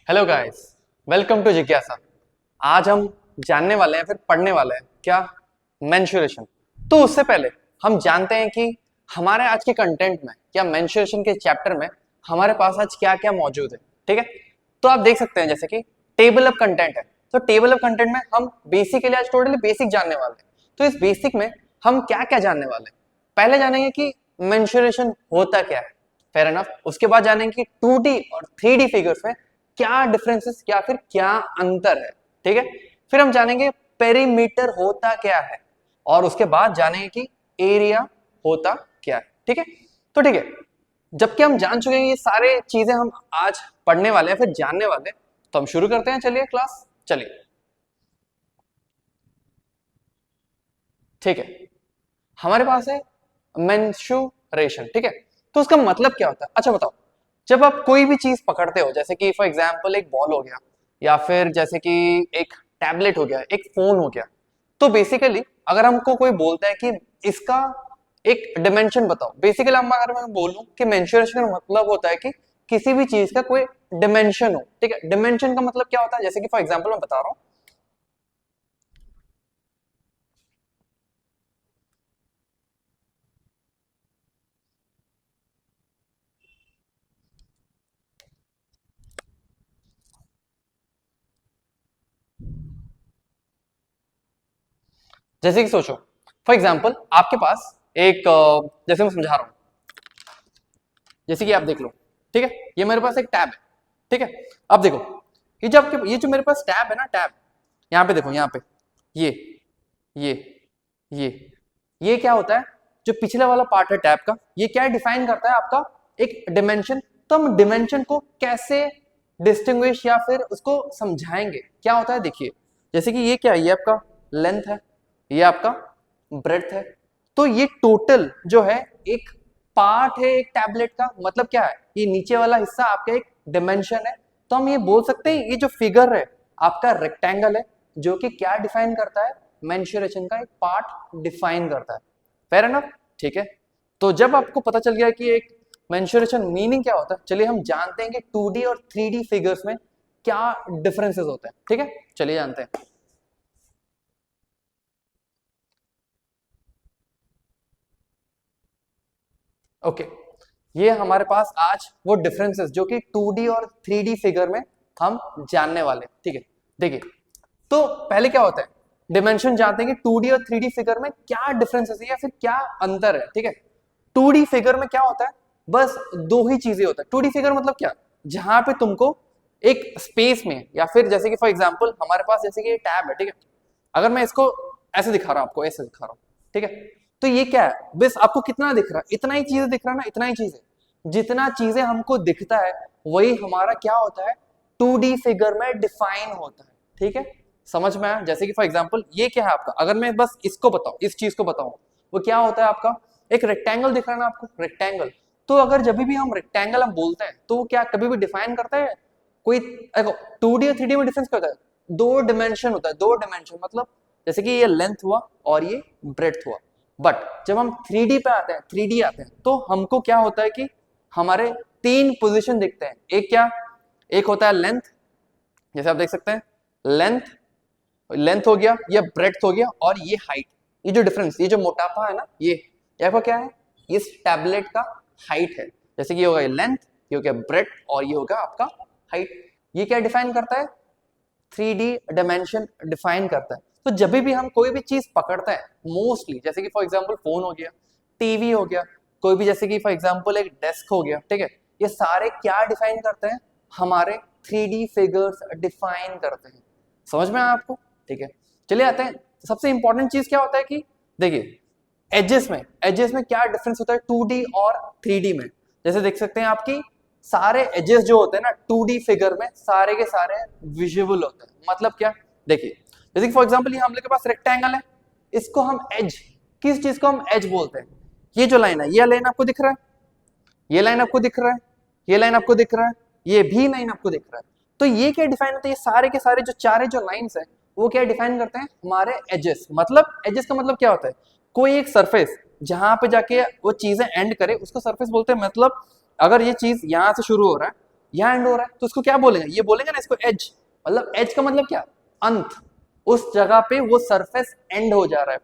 Hello guys, welcome to जिज्ञासा। आज हम जानने वाले हैं फिर पढ़ने वाले हैं क्या मेंस्ट्रुएशन। तो उससे पहले हम जानते हैं कि हमारे आज के कंटेंट में या मेंस्ट्रुएशन के चैप्टर में हमारे पास आज क्या क्या मौजूद है। ठीक है, तो आप देख सकते हैं जैसे कि टेबल ऑफ कंटेंट है। तो टेबल ऑफ कंटेंट में हम बेसिकली आज टोटली बेसिक जानने वाले हैं। तो इस बेसिक में हम क्या क्या जानने वाले हैं, पहले जानेंगे कि मेंस्ट्रुएशन होता क्या है, फेयर एनफ। उसके बाद जानेंगे कि 2D और 3D फिगर्स में क्या डिफरेंसेस या फिर क्या अंतर है। ठीक है, फिर हम जानेंगे पेरीमीटर होता क्या है और उसके बाद जानेंगे कि एरिया होता क्या है। ठीक है, तो ठीक है, जबकि हम जान चुके हैं ये सारे चीजें हम आज पढ़ने वाले हैं फिर जानने वाले हैं, तो हम शुरू करते हैं। चलिए क्लास, चलिए। ठीक है, हमारे पास है मेंस्ट्रुएशन। ठीक है, तो उसका मतलब क्या होता है, अच्छा बताओ। जब आप कोई भी चीज पकड़ते हो, जैसे कि फॉर एग्जांपल एक बॉल हो गया या फिर जैसे कि एक टैबलेट हो गया, एक फोन हो गया, तो बेसिकली अगर हमको कोई बोलता है कि इसका एक डिमेंशन बताओ, बेसिकली हम अगर मैं बोलूं कि मेंस्ट्रुएशन का मतलब होता है कि किसी भी चीज का कोई डिमेंशन हो। ठीक है, डिमेंशन का मतलब क्या होता है, जैसे कि फॉर एग्जाम्पल मैं बता रहा हूं, जैसे कि सोचो फॉर एग्जाम्पल आपके पास एक जैसे मैं समझा रहा हूं, जैसे कि आप देख लो। ठीक है, ये मेरे पास एक टैब है। ठीक है, अब देखो, ये जो मेरे पास टैब है ना, टैब यहाँ पे देखो, यहाँ पे ये ये ये ये क्या होता है, जो पिछले वाला पार्ट है टैब का, ये क्या डिफाइन करता है आपका एक डिमेंशन। तो हम डिमेंशन को कैसे डिस्टिंग्विश या फिर उसको समझाएंगे, क्या होता है देखिए। जैसे कि ये क्या है, ये आपका लेंथ है, ये आपका ब्रेड्थ है। तो ये टोटल जो है एक पार्ट है एक टैबलेट का, मतलब क्या है, ये नीचे वाला हिस्सा आपका एक डिमेंशन है। तो हम ये बोल सकते हैं ये जो फिगर है आपका रेक्टेंगल है, जो कि क्या डिफाइन करता है, मेंस्ट्रुएशन का एक पार्ट डिफाइन करता है। Fair enough. ठीक है, तो जब आपको पता चल गया कि एक मेंस्ट्रुएशन मीनिंग क्या होता है, चलिए हम जानते हैं कि 2D और 3D फिगर्स में क्या डिफरेंसेस होते हैं। ठीक है, चलिए जानते हैं। ओके, ये हमारे पास आज वो डिफरेंसेस जो कि 2D और 3D फिगर में हम जानने वाले हैं। ठीक है, देखिए, तो पहले क्या होता है, डिमेंशन जानते हैं कि 2D और 3D फिगर में क्या डिफरेंसेस है या फिर क्या अंतर है। ठीक है, 2D फिगर में क्या होता है, बस दो ही चीजें होता है। 2D फिगर मतलब क्या, जहां पे तुमको एक स्पेस में या फिर जैसे कि फॉर एग्जांपल हमारे पास जैसे कि ये टैब है। ठीक है, अगर मैं इसको ऐसे दिखा रहा हूं, आपको ऐसे दिखा रहा हूं, ठीक है, तो ये क्या है, बस आपको कितना दिख रहा है, इतना ही चीजें दिख रहा है ना, इतना ही चीजें, जितना चीजें हमको दिखता है वही हमारा क्या होता है, 2D फिगर में डिफाइन होता है। ठीक है, समझ में आया। जैसे कि फॉर एग्जांपल ये क्या है आपका, अगर मैं बस इसको बताऊं, इस चीज को बताऊं, वो क्या होता है आपका, एक रेक्टेंगल दिख रहा है ना आपको, रेक्टेंगल। तो अगर जब भी हम रेक्टेंगल हम बोलते हैं तो वो क्या कभी भी डिफाइन करता है कोई, देखो 2D और 3D में डिफरेंस क्या होता है, दो डिमेंशन होता है। दो डिमेंशन मतलब जैसे कि ये लेंथ हुआ और ये ब्रेड्थ हुआ। बट जब हम 3D पे आते हैं, 3D आते हैं, तो हमको क्या होता है कि हमारे तीन पोजीशन दिखते हैं। एक क्या, एक होता है लेंथ, जैसे आप देख सकते हैं, लेंथ, लेंथ हो गया, ये ब्रेड्थ हो गया, और ये हाइट। ये जो डिफरेंस, ये जो मोटापा है ना, ये आपका क्या है, इस टैबलेट का हाइट है। जैसे कि ये होगा लेंथ, ये हो गया ब्रेड्थ, और ये होगा आपका हाइट। ये क्या डिफाइन करता है, 3D डायमेंशन डिफाइन करता है। तो जब भी हम कोई भी चीज पकड़ते हैं, मोस्टली जैसे कि फॉर एग्जांपल फोन हो गया, टीवी हो गया, कोई भी जैसे कि फॉर एग्जांपल एक डेस्क हो गया, ठीक है, ये सारे क्या डिफाइन करते हैं, हमारे 3D फिगर्स डिफाइन करते हैं। समझ में आया आपको। ठीक है, चलिए आते हैं, सबसे इंपॉर्टेंट चीज क्या होता है कि देखिए एजेस में क्या डिफरेंस होता है 2D और 3D में। जैसे देख सकते हैं आपकी सारे एजेस जो होते हैं ना 2D फिगर में, सारे के सारे विजिबल होते हैं। मतलब क्या, देखिए जैसे कि फॉर एग्जांपल ये हम लोग के पास रेक्टेंगल है, इसको हम एज, किस चीज को हम एज बोलते हैं, ये जो लाइन है, ये लाइन आपको दिख रहा है, ये लाइन आपको दिख रहा है, ये लाइन आपको दिख रहा है, ये भी लाइन आपको दिख रहा है। तो ये क्या डिफाइन होता है, ये सारे के सारे जो चारे जो लाइंस है वो क्या डिफाइन करते हैं, हमारे एजेस। मतलब एजेस का मतलब क्या होता है, कोई एक सरफेस जहां पे जाके वो चीजें एंड करे उसको सरफेस बोलते हैं। मतलब अगर ये चीज यहां से शुरू हो रहा है यहाँ एंड हो रहा है तो उसको क्या बोलेंगे, ये बोलेंगे ना इसको एज, मतलब एज का मतलब क्या, अंत, उस जगह पे वो सरफेस एंड हो जा रहा है।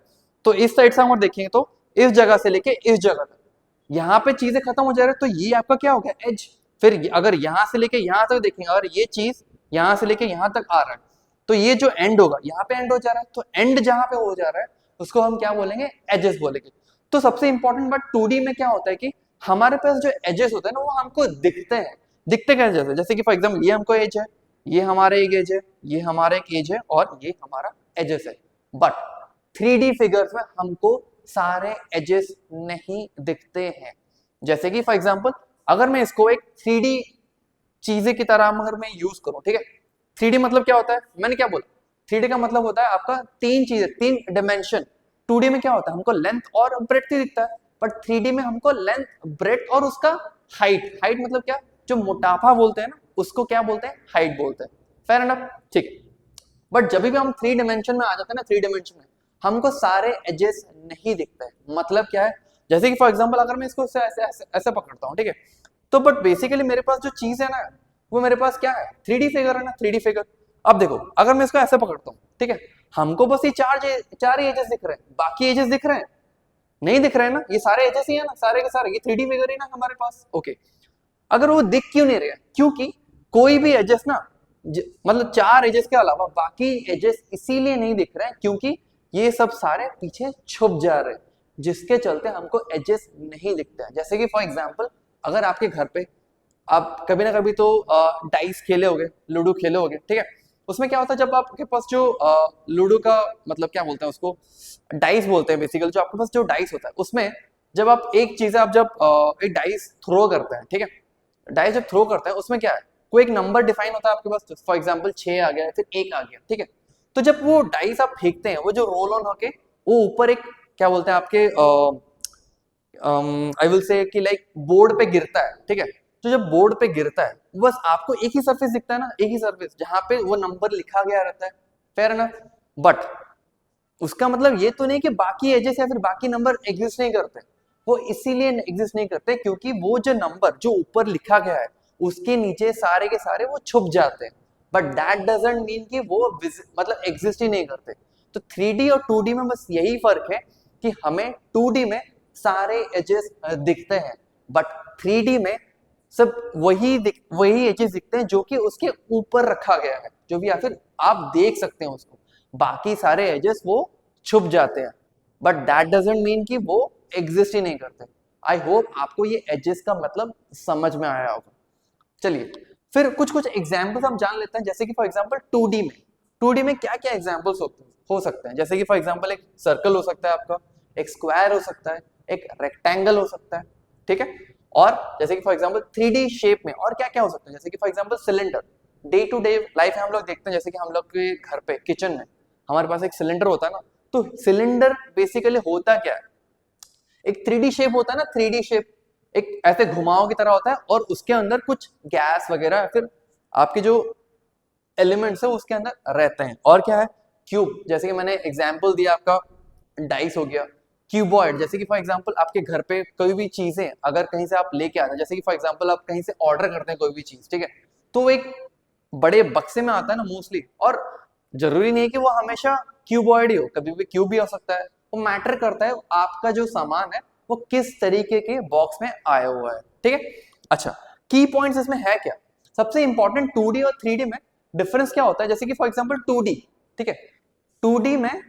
तो इस साइड से हम और देखेंगे तो इस जगह से लेके इस जगह तक यहाँ पे चीजें खत्म हो जा रही है, तो ये आपका क्या हो गया, एज। फिर अगर यहाँ से लेके यहाँ तक देखेंगे, अगर ये चीज यहाँ से लेके यहाँ तक आ रहा है तो ये जो एंड होगा यहाँ पे एंड हो जा रहा है, तो एंड जहां पे हो जा रहा है उसको हम क्या बोलेंगे, एजेस बोलेंगे। तो सबसे इंपॉर्टेंट बात 2D में क्या होता है कि हमारे पास जो एजेस होते हैं ना वो हमको दिखते हैं। दिखते कैसे, जैसे कि फॉर एग्जाम्पल ये हमको एज है, ये हमारा एक एज है, ये हमारा एक एज है और ये हमारा एजेस है। बट 3D फिगर्स में हमको सारे एजेस नहीं दिखते हैं। जैसे कि फॉर एग्जाम्पल अगर मैं इसको एक 3D चीजें की तरह अगर मैं यूज करूं, ठीक है, 3D मतलब क्या होता है, मैंने क्या बोला, 3D का मतलब होता है आपका तीन चीजें, तीन डिमेंशन। 2D में क्या होता है, हमको लेंथ और ब्रेड्थ ही दिखता है, बट 3D में हमको लेंथ, ब्रेड्थ और उसका हाइट, हाइट मतलब क्या, जो मोटापा बोलते हैं ना उसको क्या बोलते हैं, हाइट बोलते हैं। फेयर एनफ, ठीक है। बट जब भी हम 3 डिमेंशन में आ जाते हैं ना, 3 डिमेंशन में हमको सारे एजेस नहीं दिखते हैं। मतलब क्या है, जैसे कि फॉर एग्जांपल अगर मैं इसको ऐसे पकड़ता हूं, ठीक है, तो बट बेसिकली मेरे पास जो चीज है ना वो मेरे पास क्या है, 3D फिगर है ना, 3D फिगर। अब देखो अगर मैं इसको ऐसे पकड़ता हूँ, ठीक है, हमको बस ये चार ही एजेस दिख रहे हैं, बाकी एजेस दिख रहे हैं नहीं, दिख रहे हैं ना, ये सारे एजेस ही है ना, सारे के सारे, ये 3D फिगर ही ना हमारे पास। ओके, अगर वो दिख क्यों नहीं रहे, क्योंकि कोई भी एजेस ना मतलब चार एजेस के अलावा बाकी एजेस इसीलिए नहीं दिख रहे हैं क्योंकि ये सब सारे पीछे छुप जा रहे हैं, जिसके चलते हमको एजेस नहीं दिखते हैं। जैसे कि फॉर एग्जांपल अगर आपके घर पे आप कभी ना कभी तो डाइस खेले होगे, लूडो खेले होगे, ठीक है, उसमें क्या होता है जब आपके पास जो लूडो का मतलब क्या बोलते हैं उसको, डाइस बोलते हैं बेसिकली, जो आपके पास जो डाइस होता है उसमें जब आप एक चीज है, आप जब एक डाइस थ्रो करते हैं, ठीक है, डाइस जब थ्रो करते हैं उसमें क्या है, कोई एक नंबर डिफाइन होता है आपके पास, फॉर एग्जांपल 6 आ गया फिर 1 आ गया, ठीक है, तो जब वो डाइस आप फेंकते हैं वो जो रोल ऑन होके वो ऊपर एक क्या बोलते हैं आपके आई विल से कि लाइक बोर्ड पे गिरता है, ठीक है, तो जब बोर्ड पे गिरता है बस आपको एक ही सरफेस दिखता है ना, एक ही सरफेस जहां पे वो नंबर लिखा गया रहता है, फेयर एनफ। बट उसका मतलब ये तो नहीं कि बाकी एजेस या फिर बाकी नंबर एग्जिस्ट नहीं करते, वो इसीलिए एग्जिस्ट नहीं करते क्योंकि वो जो नंबर जो ऊपर लिखा गया है उसके नीचे सारे के सारे वो छुप जाते हैं। बट दैट डजंट मीन कि वो मतलब एग्जिस्ट ही नहीं करते। तो 3D और 2D में बस यही फर्क है कि हमें 2D में सारे एजेस दिखते हैं, बट 3D में सब वही एजेस दिखते हैं जो कि उसके ऊपर रखा गया है, जो भी या फिर आप देख सकते हैं उसको, बाकी सारे एजेस वो छुप जाते हैं, बट दैट डजंट मीन कि वो एग्जिस्ट ही नहीं करते। आई होप आपको ये एजेस का मतलब समझ में आया होगा। चलिए फिर कुछ एग्जाम्पल्स हम जान लेते हैं, जैसे कि फॉर एग्जांपल 2D में क्या क्या एग्जाम्पल्स हो सकते हैं। जैसे कि फॉर एग्जांपल एक सर्कल हो सकता है आपका, एक स्क्वायर हो सकता है, एक रेक्टेंगल हो सकता है, ठीक है, और जैसे कि फॉर एग्जांपल 3D शेप में और क्या क्या हो सकता है, जैसे कि for example cylinder. Day to day life में हम लोग देखते हैं, जैसे कि हम लोग के घर पे किचन में हमारे पास एक सिलेंडर होता है ना, तो सिलेंडर बेसिकली होता क्या है, एक 3D शेप होता है ना, 3D शेप एक ऐसे घुमाव की तरह होता है और उसके अंदर कुछ गैस वगैरह फिर आपके जो एलिमेंट्स है उसके अंदर रहते हैं। और क्या है, क्यूब, जैसे कि मैंने एग्जांपल दिया आपका डाइस हो गया, क्यूबॉइड, जैसे कि फॉर एग्जांपल आपके घर पे कोई भी चीजें अगर कहीं से आप लेके आते हैं, जैसे कि फॉर एग्जांपल आप कहीं से ऑर्डर करते हैं कोई भी चीज, ठीक है, तो वो एक बड़े बक्से में आता है ना मोस्टली, और जरूरी नहीं है कि वो हमेशा क्यूबॉइड ही हो, कभी भी क्यूब भी हो सकता है। वो मैटर करता है आपका जो सामान है वो किस तरीके के बॉक्स में आया हुआ है, ठीक है। अच्छा, की पॉइंट्स इसमें है क्या, सबसे इंपॉर्टेंट 2D और 3D में डिफरेंस क्या होता है। जैसे कि फॉर एग्जांपल 2D, ठीक है, 2D में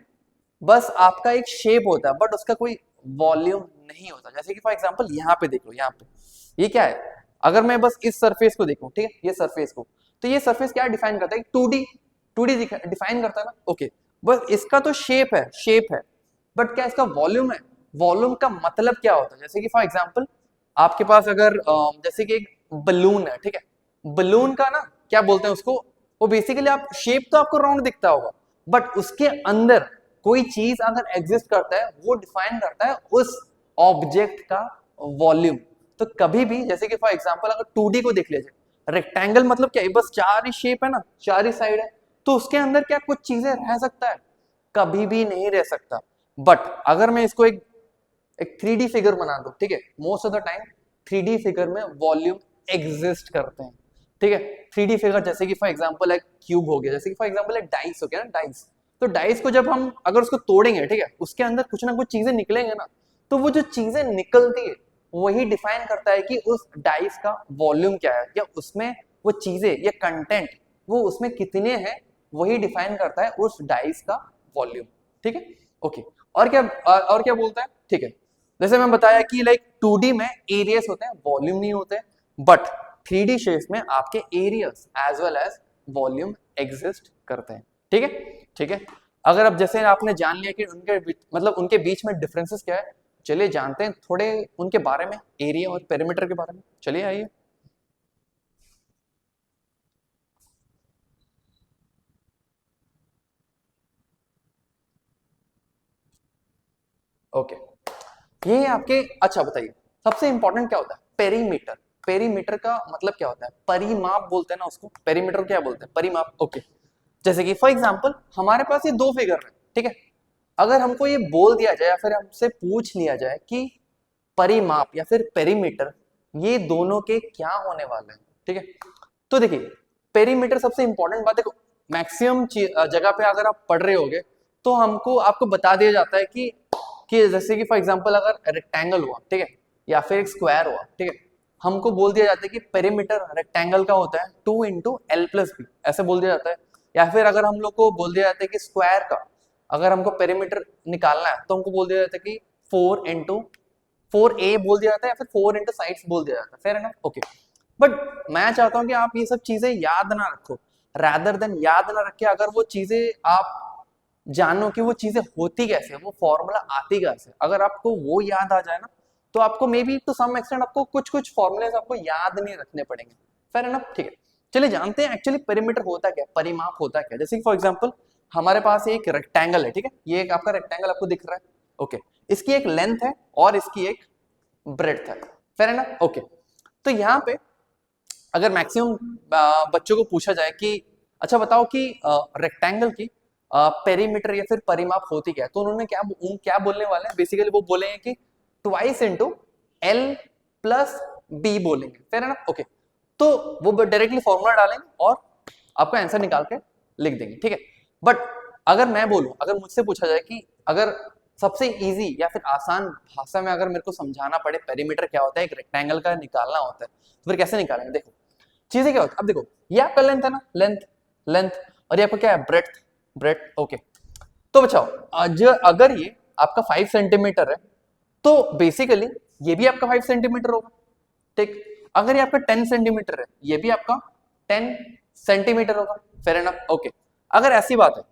बस आपका एक शेप होता है बट उसका कोई वॉल्यूम नहीं होता। जैसे कि फॉर एग्जांपल यहाँ पे देखो, यहाँ पे ये क्या है, अगर मैं बस इस सरफेस को देखूं, ठीक है, ये सरफेस को, तो ये सरफेस क्या डिफाइन करता है, 2D डिफाइन करता है ना, ओके, बस इसका तो शेप है, बट क्या इसका वॉल्यूम है, वॉल्यूम का मतलब क्या होता है। जैसे कि फॉर एग्जांपल आपके पास अगर जैसे कि एक बलून है, ठीक है, बलून का ना क्या बोलते हैं उसको, वो बेसिकली आप शेप तो आपको राउंड दिखता होगा बट उसके अंदर कोई चीज अगर एग्जिस्ट करता है वो डिफाइन करता है उस ऑब्जेक्ट का वॉल्यूम। तो कभी भी जैसे कि फॉर एग्जांपल अगर 2D को देख लीजिए, रेक्टेंगल मतलब क्या है, बस चार ही शेप है ना, चार ही साइड है, तो उसके अंदर क्या कुछ चीजें रह सकता है, कभी भी नहीं रह सकता। बट अगर मैं इसको एक 3D फिगर बना दूं, ठीक है, most of the time 3D figure में वॉल्यूम एग्जिस्ट करते हैं, ठीक है। 3D फिगर जैसे कि फॉर एग्जांपल एक क्यूब हो गया, जैसे कि फॉर एग्जांपल एक डाइस हो गया ना, डाइस। तो डाइस को जब हम अगर उसको तोड़ेंगे, ठीक है, उसके अंदर कुछ ना कुछ चीजें निकलेंगे ना, तो वो जो चीजें निकलती है वही डिफाइन करता है कि उस डाइस का वॉल्यूम क्या है, या उसमें वो चीजें या कंटेंट वो उसमें कितने हैं, वही डिफाइन करता है उस डाइस का वॉल्यूम। ठीक है, ओके। और क्या बोलता है, ठीक है, जैसे मैं बताया कि लाइक 2D में एरियाज होते हैं, वॉल्यूम नहीं होते, बट 3D शेप्स में आपके areas as well as volume exist करते हैं। ठीक है, ठीक है। अगर अब जैसे आपने जान लिया कि उनके बीच में डिफरेंसेस क्या है, चलिए जानते हैं थोड़े उनके बारे में, एरिया और पेरीमीटर के बारे में। चलिए आइए। ओके, ये आपके, अच्छा बताइए, सबसे इंपॉर्टेंट क्या होता है, पेरीमीटर। पेरीमीटर का मतलब क्या होता है, परिमाप बोलते हैं ना उसको, पेरीमीटर क्या बोलते हैं, परिमाप। ओके, जैसे कि फॉर एग्जांपल हमारे पास ये दो फिगर है, ठीक है। अगर हमको ये बोल दिया जाए या फिर हमसे पूछ लिया जाए कि परिमाप या फिर पेरीमीटर ये दोनों के क्या होने वाले हैं, ठीक है, तो देखिए पेरीमीटर सबसे इंपॉर्टेंट बात है, मैक्सिमम जगह पे अगर आप पढ़ रहे होगे तो हमको आपको बता दिया जाता है कि जैसे कि फॉर एग्जांपल अगर रेक्टेंगल हुआ, ठीक है, या फिर एक स्क्वायर हुआ, ठीक है, हमको बोल दिया जाता है कि पेरीमीटर रेक्टेंगल का होता है 2 × L + B, ऐसे बोल दिया जाता है। या फिर अगर हम लोग को बोल दिया जाता है कि स्क्वायर का अगर हमको पेरीमीटर निकालना है तो हमको बोल दिया जाता है कि 4 बोल दिया जाता है, या फिर 4 साइड्स बोल दिया जाता है, फेयर एनफ, ओके। बट मैं चाहता हूं कि आप ये सब चीजें याद ना रखो, रैदर देन याद ना रखे, अगर वो चीजें आप जानो कि वो चीजें होती कैसे, वो फॉर्मूला आती कैसे, अगर आपको वो याद आ जाए ना, तो आपको may be to some extent आपको कुछ कुछ फॉर्मूलेस आपको याद नहीं रखने पड़ेंगे, फेयर एनफ, ठीक है। चलिए जानते हैं एक्चुअली पेरीमीटर होता क्या, परिमाप होता क्या। जैसे फॉर एग्जाम्पल हमारे पास एक रेक्टेंगल है, ठीक है, ये एक आपका रेक्टेंगल आपको दिख रहा है, ओके, इसकी एक लेंथ है और इसकी एक ब्रेड्थ है, फेयर एनफ, ओके। तो यहाँ पे अगर मैक्सिमम बच्चों को पूछा जाए कि अच्छा बताओ कि रेक्टेंगल की पेरीमीटर या फिर परिमाप होती क्या है, तो उन्होंने क्या बोलने वाले हैं, बेसिकली वो बोलेंगे कि ट्वाइस इंटू L+B बोलेंगे, फेयर है ना, ओके। तो वो डायरेक्टली फॉर्मूला डालेंगे और आपका आंसर निकाल के लिख देंगे, ठीक है। बट अगर मैं बोलूं, अगर मुझसे पूछा जाए कि अगर सबसे इजी या फिर आसान भाषा में अगर मेरे को समझाना पड़े पेरीमीटर क्या होता है, एक रेक्टेंगल का निकालना होता है, तो फिर कैसे निकालेंगे, देखो चीजें क्या होती है। अब देखो ये आपका लेंथ है ना, लेंथ लेंथ, और ये आपका क्या है, ब्रेड्थ ब्रेड्थ, ओके। तो बचाओ अगर ये आपका 5 सेंटीमीटर है तो बेसिकली ये भी आपका 5 सेंटीमीटर होगा, ठीक। अगर ये आपका 10 सेंटीमीटर है, ये भी आपका 10 सेंटीमीटर होगा, फेयर एनफ, ओके। अगर ऐसी बात है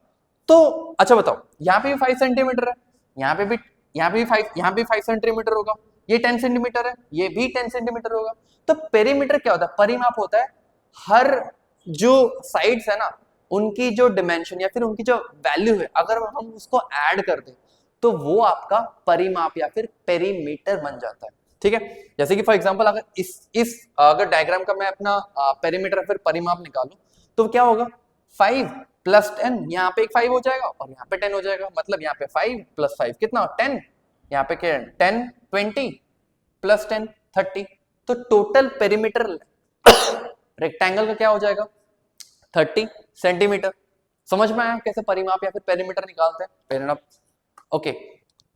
तो अच्छा बताओ, यहाँ पे भी 5 सेंटीमीटर है, यहाँ पे 5 सेंटीमीटर होगा, ये 10 सेंटीमीटर है, ये भी 10 सेंटीमीटर होगा। तो पेरीमीटर क्या होता है, परिमाप होता है, हर जो साइड्स है ना उनकी जो डिमेंशन या फिर उनकी जो वैल्यू है, अगर हम उसको ऐड कर दें तो वो आपका परिमाप या फिर पेरीमीटर बन जाता है, ठीक है। जैसे कि फॉर एग्जांपल अगर इस अगर डायग्राम का मैं अपना पेरीमीटर या फिर परिमाप निकालूं तो क्या होगा, 5 + 10, यहाँ पे एक 5 हो जाएगा और यहाँ पे 10 हो जाएगा, मतलब यहाँ पे 5 + 5 कितना 10, यहाँ पे क्या 10 20 + 10 30, तो टोटल पेरीमीटर रेक्टेंगल का क्या हो जाएगा 30 सेंटीमीटर। समझ में आया कैसे परिमाप या फिर पेरीमीटर निकालते हैं, पेरीमाप, ओके।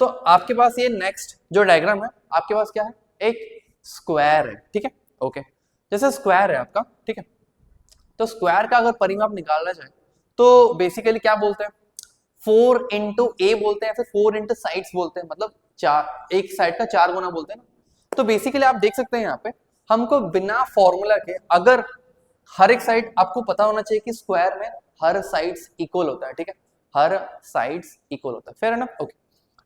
तो आपके पास ये नेक्स्ट जो डायग्राम है, आपके पास क्या है, एक स्क्वायर है, ठीक है, ओके। जैसे स्क्वायर है आपका, ठीक है, तो स्क्वायर का अगर परिमाप निकालना जाए तो बेसिकली क्या बोलते हैं, 4 × A बोलते हैं, फिर 4 × साइड्स बोलते हैं, मतलब चार, एक साइड का 4 गुना बोलते हैं ना। तो बेसिकली आप देख सकते हैं यहाँ पे हमको बिना फॉर्मूला के, अगर हर एक साइड आपको पता होना चाहिए कि स्क्वायर में हर साइड्स इक्वल होता है, ठीक है, हर साइड्स इक्वल होता है, फेयर एनफ, ओके।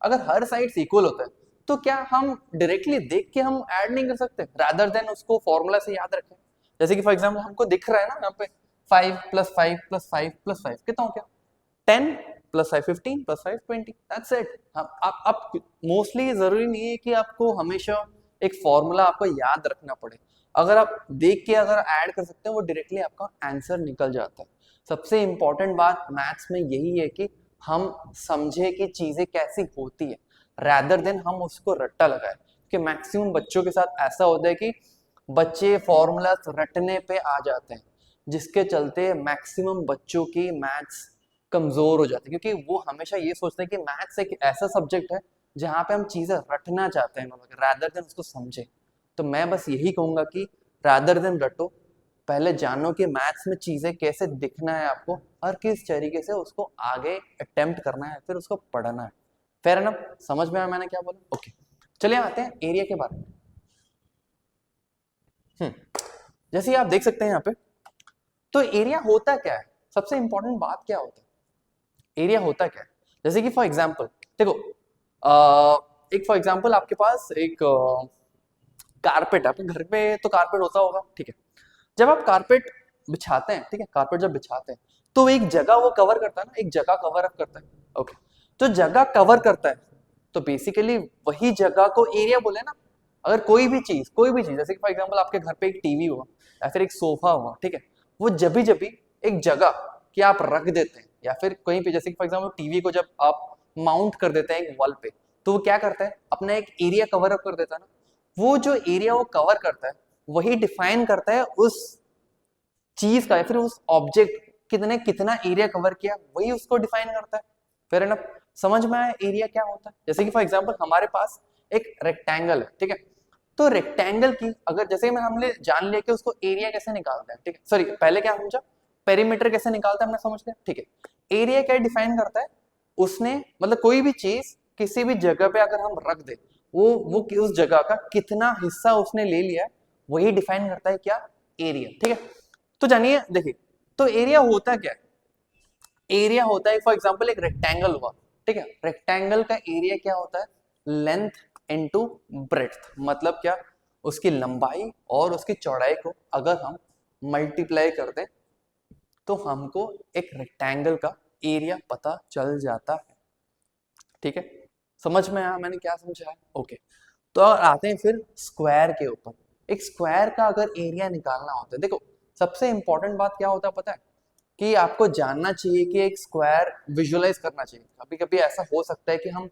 अगर हर साइड्स इक्वल होता है तो क्या हम डायरेक्टली देख के हम ऐड नहीं कर सकते, रादर देन उसको फॉर्मूला से याद रखें। जैसे कि फॉर एग्जांपल हमको दिख रहा है ना यहाँ पे 5 + 5 + 5 + 5 कितना हो गया, 10 + 5 15 + 5 20, दैट्स इट। आप मोस्टली जरूरी नहीं है कि आपको हमेशा एक फॉर्मूला आपको याद रखना पड़े, अगर आप देख के अगर ऐड कर सकते हैं वो डायरेक्टली आपका आंसर निकल जाता है। सबसे इंपॉर्टेंट बात मैथ्स में यही है कि हम समझे कि चीजें कैसी होती है, रैदर देन हम उसको रट्टा लगाए, कि मैक्सिमम बच्चों के साथ ऐसा होता है कि बच्चे फॉर्मूलाज रटने पे आ जाते हैं, जिसके चलते मैक्सिमम बच्चों की मैथ्स कमजोर हो जाती है, क्योंकि वो हमेशा ये सोचते हैं कि मैथ्स एक ऐसा सब्जेक्ट है जहाँ पे हम चीजें रटना चाहते हैं रादर देन उसको समझे। तो मैं बस यही कहूंगा कि रादर देन रटो, पहले जानो कि मैथ्स में चीजें कैसे दिखना है आपको और किस तरीके से उसको आगे अटेम्प्ट करना है, फिर उसको पढ़ना है। फेयर एनफ, समझ में आया मैंने क्या बोला? ओके, चलिए आते हैं एरिया के बारे में। जैसे आप देख सकते हैं यहाँ पे, तो एरिया होता क्या है, सबसे इंपॉर्टेंट बात क्या होता है, एरिया होता क्या है। जैसे कि फॉर एग्जाम्पल देखो, एक फॉर एग्जाम्पल आपके पास एक कारपेट, आपके घर पे तो कारपेट होता होगा, ठीक है। जब आप कारपेट बिछाते हैं, ठीक है, कारपेट जब बिछाते हैं तो एक जगह वो कवर करता है ना, एक जगह कवर अप करता है। ओके, तो जगह कवर करता है तो बेसिकली वही जगह को एरिया बोले ना। अगर कोई भी चीज जैसे कि फॉर एग्जांपल आपके घर पे एक टीवी हुआ या फिर एक सोफा हुआ, ठीक है, वो जब भी एक जगह कि आप रख देते हैं या फिर कहीं पे, जैसे कि फॉर एग्जांपल टीवी को जब आप माउंट कर देते हैं एक वॉल पे, तो वो क्या करता है, अपना एक एरिया कवर अप कर देता है ना। वो जो एरिया वो कवर करता है वही डिफाइन करता है उस चीज का या फिर उस ऑब्जेक्ट कितने कितना एरिया कवर किया, वही उसको डिफाइन करता है। फेयर एनफ, समझ में आया एरिया क्या होता है। जैसे कि फॉर एग्जांपल हमारे पास एक रेक्टेंगल है, ठीक है, तो रेक्टेंगल की अगर जैसे में हमने जान लिया कि उसको एरिया कैसे निकालता है, ठीक है, सॉरी पहले क्या समझा, पेरीमीटर कैसे निकालता है हमने समझ लिया, ठीक है। एरिया क्या डिफाइन करता है, उसने मतलब कोई भी चीज किसी भी जगह पे अगर हम रख दे, वो उस जगह का कितना हिस्सा उसने ले लिया है, वही डिफाइन करता है क्या, एरिया, ठीक है। तो जानिए देखिए, तो एरिया होता क्या है, एरिया होता है फॉर एग्जांपल एक रेक्टेंगल हुआ, ठीक है, रेक्टेंगल का एरिया क्या होता है, लेंथ इनटू ब्रेड्थ, मतलब क्या, उसकी लंबाई और उसकी चौड़ाई को अगर हम मल्टीप्लाई कर दें तो हमको एक रेक्टेंगल का एरिया पता चल जाता है, ठीक है। समझ में आया मैंने क्या समझाया? ओके, तो आते हैं फिर स्क्वायर के ऊपर। एक स्क्वायर का अगर एरिया निकालना होता है, देखो सबसे इंपॉर्टेंट बात क्या होता है पता है, कि आपको जानना चाहिए कि एक स्क्वायर विजुअलाइज करना चाहिए। कभी कभी ऐसा हो सकता है कि हम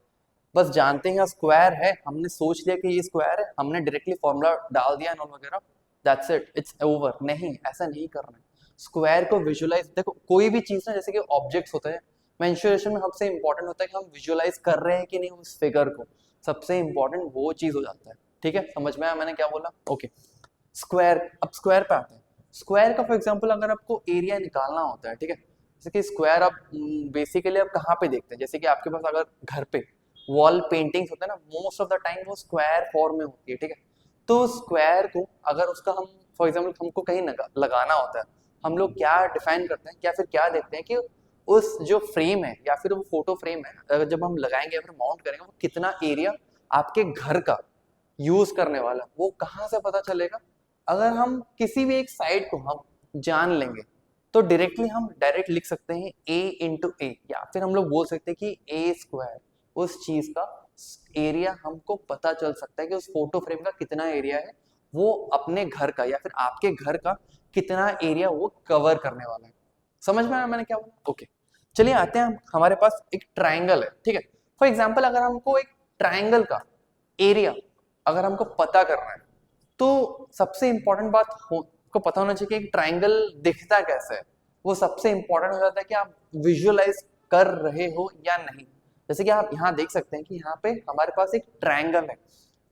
बस जानते हैं स्क्वायर है, हमने सोच लिया कि ये स्क्वायर है, हमने डायरेक्टली फॉर्मूला डाल दिया नॉन वगैरह, दैट्स इट, इट्स ओवर। नहीं, ऐसा नहीं करना है। स्क्वायर को विजुअलाइज, देखो कोई भी चीज ना, जैसे कि ऑब्जेक्ट्स होते हैं, मेंसुरेशन में सबसे इंपॉर्टेंट होता है कि हम विजुअलाइज कर रहे हैं कि नहीं उस फिगर को, सबसे इंपॉर्टेंट वो चीज हो जाता है, ठीक है। समझ में आया मैंने क्या बोला? ओके, स्क्वायर, अब स्क्वायर पे आते हैं। स्क्वायर का फॉर एग्जांपल अगर आपको एरिया निकालना होता है, ठीक है, जैसे कि स्क्वायर आप बेसिकली आप कहाँ पे देखते हैं, जैसे कि आपके पास अगर घर पे वॉल पेंटिंग्स होते हैं ना, मोस्ट ऑफ द टाइम वो स्क्वायर फॉर्म में होती है, ठीक है। तो स्क्वायर को अगर उसका हम फॉर एग्जांपल हमको कहीं लगाना होता है, हम लोग क्या डिफाइन करते हैं, क्या फिर क्या देखते हैं कि उस जो फ्रेम है या फिर वो फोटो फ्रेम है, अगर जब हम लगाएंगे या फिर माउंट करेंगे, वो कितना एरिया आपके घर का यूज करने वाला, वो कहाँ से पता चलेगा? अगर हम किसी भी एक साइड को हम जान लेंगे तो डायरेक्टली हम डायरेक्ट लिख सकते हैं a इंटू ए, या फिर हम लोग बोल सकते हैं कि ए स्क्वायर, उस चीज का एरिया हमको पता चल सकता है कि उस फोटो फ्रेम का कितना एरिया है, वो अपने घर का या फिर आपके घर का कितना एरिया वो कवर करने वाला है। समझ में आया मैंने क्या बोला? ओके, चलिए आते हैं, हमारे पास एक ट्राइंगल है, ठीक है। फॉर एग्जाम्पल अगर हमको एक ट्राइंगल का एरिया अगर हमको पता करना है, तो सबसे इंपॉर्टेंट बात को पता होना चाहिए कि एक ट्राइंगल दिखता कैसे है। वो सबसे इंपॉर्टेंट हो जाता है कि आप विजुअलाइज कर रहे हो या नहीं। जैसे कि आप यहाँ देख सकते हैं कि यहाँ पे हमारे पास एक ट्राइंगल है,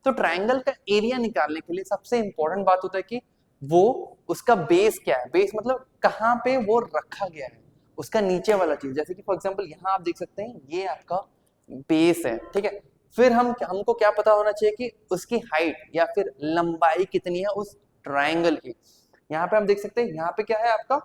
तो ट्राइंगल का एरिया निकालने के लिए सबसे इंपॉर्टेंट बात होता है कि वो उसका बेस क्या है, बेस मतलब कहाँ पे वो रखा गया है, उसका नीचे वाला चीज। जैसे कि फॉर एग्जांपल यहाँ आप देख सकते हैं ये आपका बेस है, ठीक है। फिर हमको क्या पता होना चाहिए कि उसकी हाइट या फिर लंबाई कितनी है उस ट्राइंगल की। यहाँ पे आप देख सकते हैं यहाँ पे क्या है आपका